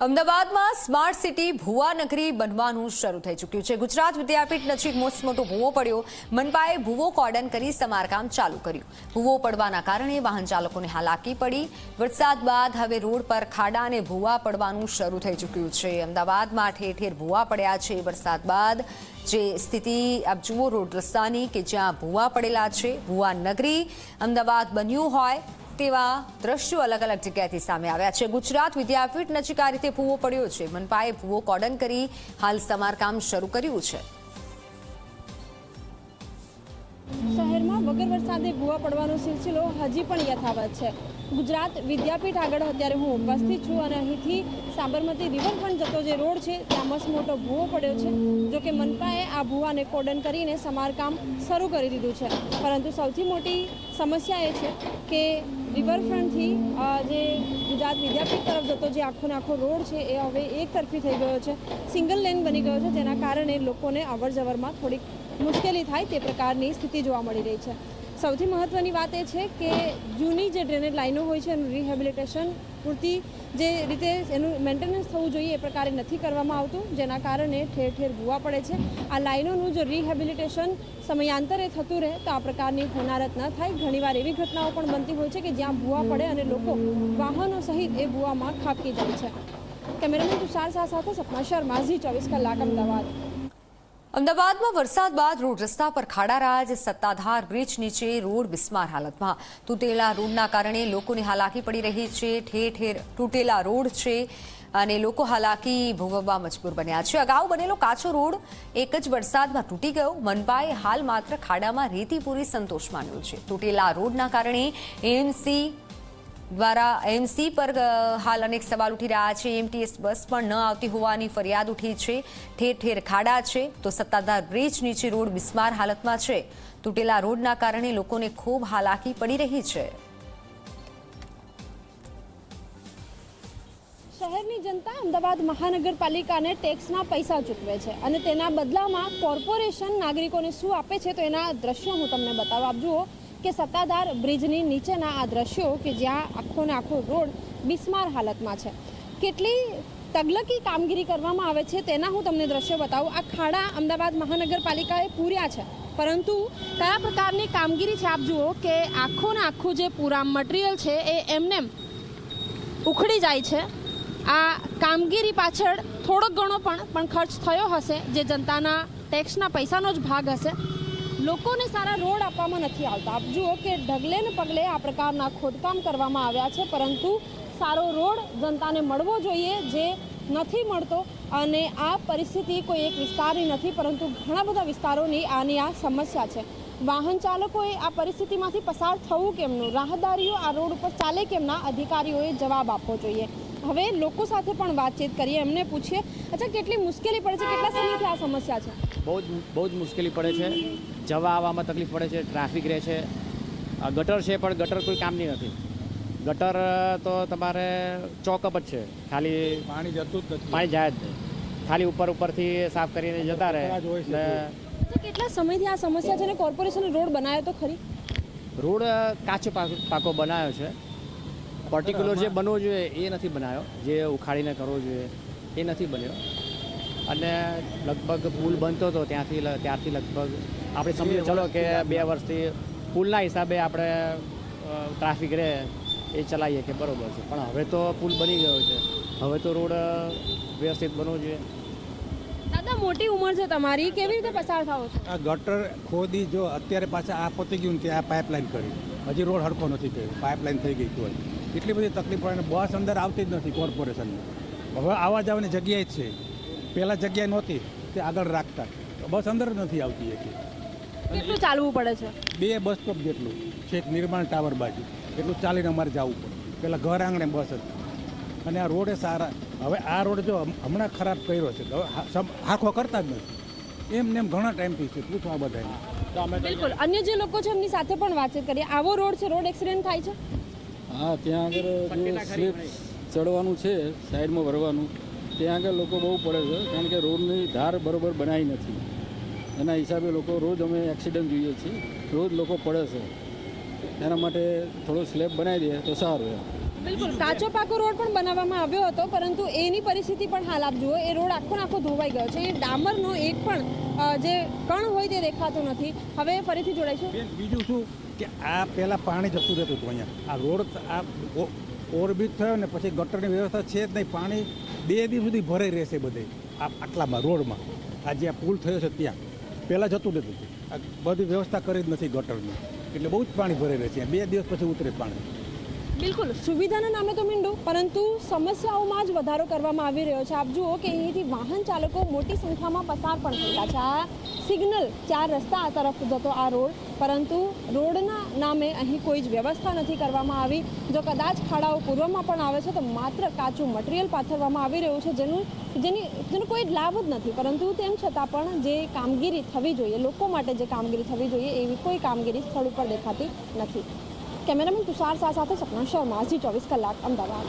અમદાવાદમાં smart city ભુવા નગરી બનવાનું શરૂ થઈ ચૂક્યું છે। ગુજરાત વિદ્યાપીઠ નજીક મોટો ભૂવો પડ્યો। મનપાએ ભૂવો કોર્ડન કરી સમારકામ ચાલુ કર્યું। ભૂવો પડવાના કારણે વાહન ચાલકોને હાલાકી પડી। વરસાદ બાદ હવે રોડ પર ખાડા અને ભૂવા પડવાનું શરૂ થઈ ચૂક્યું છે। અમદાવાદમાં ઠેર ઠેર ભૂવા પડ્યા છે। વરસાદ બાદ જે સ્થિતિ આપ જુઓ રોડ રસ્તાની કે જ્યાં ભૂવા પડેલા છે, ભુવા નગરી અમદાવાદ બન્યું હોય તેવા દ્રશ્યો અલગ અલગ જગ્યાએથી સામે આવ્યા છે। ગુજરાત વિદ્યાપીઠ નજીક આ રીતે ભૂવો પડ્યો છે। મનપાએ ભૂવો કોર્ડન કરી હાલ સમારકામ શરૂ કર્યું છે। શહેરમાં વગર વરસાદે ભૂવા પડવાનો સિલસિલો હજી પણ યથાવત છે। ગુજરાત વિદ્યાપીઠ આગળ અત્યારે હું ઉપસ્થિત છું અને અહીંથી સાબરમતી રિવરફ્રન્ટ જતો જે રોડ છે ત્યાં મસ્ત મોટો ભૂવો પડ્યો છે। જો કે મનપાએ આ ભૂવાને કોર્ડન કરીને સમારકામ શરૂ કરી દીધું છે, પરંતુ સૌથી મોટી સમસ્યા એ છે કે રિવરફ્રન્ટથી જે ગુજરાત વિદ્યાપીઠ તરફ જતો જે આખો રોડ છે એ હવે એક તરફી થઈ ગયો છે, સિંગલ લેન બની ગયો છે, જેના કારણે લોકોને અવરજવરમાં થોડીક મુશ્કેલી થાય તે પ્રકારની સ્થિતિ જોવા મળી રહી છે। સૌથી મહત્ત્વની વાત એ છે કે જૂની જે ડ્રેનેજ લાઈનો હોય છે એનું રિહેબિલિટેશન પૂરતી જે રીતે એનું મેન્ટેનન્સ થવું જોઈએ એ પ્રકારે નથી કરવામાં આવતું, જેના કારણે ઠેર ઠેર ભૂવા પડે છે। આ લાઈનોનું જો રિહેબિલિટેશન સમયાંતરે થતું રહે તો આ પ્રકારની હોનારત ન થાય। ઘણીવાર એવી ઘટનાઓ પણ બનતી હોય છે કે જ્યાં ભૂવા પડે અને લોકો વાહનો સહિત એ ભૂવામાં ખાબકી જાય છે। કેમેરામેન તુષાર શાહ સાથે સપના શર્મા, ઝી 24 કલાક, અમદાવાદ। અમદાવાદમાં વરસાદ બાદ રોડ રસ્તા પર ખાડા રાજ। સત્તાધાર બ્રિજ નીચે રોડ બિસ્માર હાલતમાં। તૂટેલા રોડના કારણે લોકોને હાલાકી પડી રહી છે। ઠેર ઠેર તૂટેલા રોડ છે અને લોકો હાલાકી ભોગવવા મજબૂર બન્યા છે। અગાઉ બનેલો કાચો રોડ એક જ વરસાદમાં તૂટી ગયો। મનપાએ હાલ માત્ર ખાડામાં રેતી પૂરી સંતોષ માન્યો છે। તૂટેલા રોડના કારણે એએમસી પર હાલ અનેક સવાલ ઉઠી રહ્યા છે। એમટીએસ બસ પણ ન આવતી હોવાની ફરિયાદ ઉઠી છે। ઠેર ઠેર ખાડા છે તો સત્તાધાર બ્રિજ નીચે રોડ બિસ્માર હાલતમાં છે। તૂટેલા રોડના કારણે લોકોને ખૂબ હાલાકી પડી રહી છે। શહેરની જનતા અમદાવાદ મહાનગરપાલિકાને ટેક્સના પૈસા ચૂકવે છે અને તેના બદલામાં કોર્પોરેશન નાગરિકોને શું આપે છે તો એના દ્રશ્યો હું તમને બતાવું। આપ જુઓ કે સત્તાધાર બ્રિજની નીચેના આ દ્રશ્યો કે જ્યાં આખો રોડ બિસ્માર હાલતમાં છે। કેટલી તગલકી કામગીરી કરવામાં આવે છે તેના હું તમને દ્રશ્યો બતાવું। આ ખાડા અમદાવાદ મહાનગરપાલિકાએ પૂર્યા છે, પરંતુ કયા પ્રકારની કામગીરી છે આપ જુઓ કે આખું જે પૂરા મટીરિયલ છે એ એમનેમ ઉખડી જાય છે। આ કામગીરી પાછળ થોડોક ઘણો પણ ખર્ચ થયો હશે, જે જનતાના ટેક્સના પૈસાનો જ ભાગ હશે। લોકોને સારા રોડ આપવામાં નથી આવતા। આપ જુઓ કે ઢગલે ને પગલે આ પ્રકારના ખોદકામ કરવામાં આવ્યા છે, પરંતુ સારો રોડ જનતાને મળવો જોઈએ, જે નથી મળતો। અને આ પરિસ્થિતિ કોઈ એક વિસ્તારની નથી, પરંતુ ઘણા બધા વિસ્તારોની આની આ સમસ્યા છે। વાહન ચાલકોએ આ પરિસ્થિતિમાંથી પસાર થવું કેમનું, રાહદારીઓ આ રોડ ઉપર ચાલે કેમના, અધિકારીઓએ જવાબ આપવો જોઈએ। હવે લોકો સાથે પણ વાતચીત કરીએ, એમને પૂછીએ, અચ્છા કેટલી મુશ્કેલી પડે છે, કેટલા સમયથી આ સમસ્યા છે? બહુ જ મુશ્કેલી પડે છે। જવા આવવામાં તકલીફ પડે છે, ટ્રાફિક રહે છે। ગટર છે પણ ગટર કોઈ કામની નથી। ગટર તો તમારે ચોકઅપ જ છે, ખાલી પાણી જતું જ નથી, પાણી જાય જ નહીં, ખાલી ઉપરથી સાફ કરીને જતા રહે। કેટલા સમયથી આ સમસ્યા છે ને કોર્પોરેશને રોડ બનાવ્યો તો ખરી? રોડ કાચો પાકો બનાવ્યો છે, પર્ટિક્યુલર જે બનવો જોઈએ એ નથી બનાવ્યો, જે ઉખાડીને કરવો જોઈએ એ નથી બન્યો। અને લગભગ પુલ બનતો હતો ત્યારથી લગભગ આપણે સમજી ચલો કે 2 વર્ષથી પુલના હિસાબે આપણે ટ્રાફિક રહે એ ચલાવીએ કે બરાબર છે, પણ હવે તો પુલ બની ગયો છે, હવે તો રોડ વ્યવસ્થિત બનવો જોઈએ। દાદા, મોટી ઉંમર છે તમારી, કેવી રીતે પસાર થાઓ છો? આ ગટર ખોદી, જો અત્યારે પાછા આ પતી ગયું કે આ પાઇપલાઇન કરી, હજી રોડ હરખો નથી કર્યો, પાઇપલાઇન થઈ ગઈ તો એટલી બધી તકલીફ પડે। બસ અંદર આવતી જ નથી કોર્પોરેશનની। હવે આવવા જવાની જગ્યાએ જ છે, પહેલાં જગ્યાએ નહોતી તે આગળ રાખતા, બસ અંદર જ નથી આવતી એટલી। કેટલું ચાલવું પડે છે? 2 બસ સ્ટોપ જેટલું છેક નિર્માણ ટાવર બાજુ એટલું ચાલીને અમારે જવું પડે। પહેલાં ઘર આંગણે બસ હતી અને આ રોડે સારા, હવે આ રોડ જો હમણાં ખરાબ કર્યો છે, હવે હાખો કરતા જ નથી, એમને ઘણા ટાઈમથી છે, પૂછવા બધાને। બિલકુલ, અન્ય જે લોકો છે એમની સાથે પણ વાતચીત કરીએ। આવો રોડ છે, રોડ એક્સિડન્ટ થાય છે? હા, ત્યાં આગળ જે સ્લીપ ચડવાનું છે, સાઈડમાં ભરવાનું, ત્યાં આગળ લોકો બહુ પડે છે, કારણ કે રોડની ધાર બરાબર બનાવી નથી, એના હિસાબે લોકો રોજ અમે એક્સિડન્ટ જોઈએ છીએ, રોજ લોકો પડે છે। એના માટે થોડો સ્લેબ બનાવી દે તો સારું। બિલકુલ કાચો પાકો રોડ પણ બનાવવામાં આવ્યો હતો, પરંતુ એની પરિસ્થિતિ પણ હાલ આપ જુઓ, એ રોડ આખો ને આખો ધોવાઈ ગયો છે. એ ડામરનો એક પણ જે કણ હોય તે દેખાતો નથી. હવે ફરીથી જોડાઈશું. બેન, બીજું શું કે આ પહેલાં પાણી જતું રહેતું હતું અહીંયા. આ રોડ આ ઓવરબ્રિજ થયો ને પછી ગટરની વ્યવસ્થા છે જ નહીં. પાણી 2 દિવસ સુધી ભરાઈ રહેશે બધે આ આટલામાં રોડમાં. આ જે આ પુલ થયો છે ત્યાં પહેલાં જતું રહેતું હતું. આ બધી વ્યવસ્થા કરી જ નથી ગટરની, એટલે બહુ જ પાણી ભરાઈ રહે છે. 2 દિવસ પછી ઉતરે પાણી. બિલકુલ સુવિધાના નામે તો મીંડું, પરંતુ સમસ્યાઓમાં જ વધારો કરવામાં આવી રહ્યો છે. આપ જુઓ કે અહીંથી વાહન ચાલકો મોટી સંખ્યામાં પસાર પણ થયા છે. આ સિગ્નલ 4 રસ્તા તરફ જતો આ રોડ, પરંતુ રોડના નામે અહીં કોઈ જ વ્યવસ્થા નથી કરવામાં આવી. જો કદાચ ખાડાઓ પૂરવામાં પણ આવે છે તો માત્ર કાચું મટીરિયલ પાથરવામાં આવી રહ્યું છે, જેનો કોઈ જ લાભ જ નથી. પરંતુ તેમ છતાં પણ જે કામગીરી થવી જોઈએ, લોકો માટે જે કામગીરી થવી જોઈએ, એવી કોઈ કામગીરી સ્થળ ઉપર દેખાતી નથી. કેમેરામેન તુષાર શાહ સાથે સપના શર્મા, ઝી 24 કલાક, અમદાવાદ.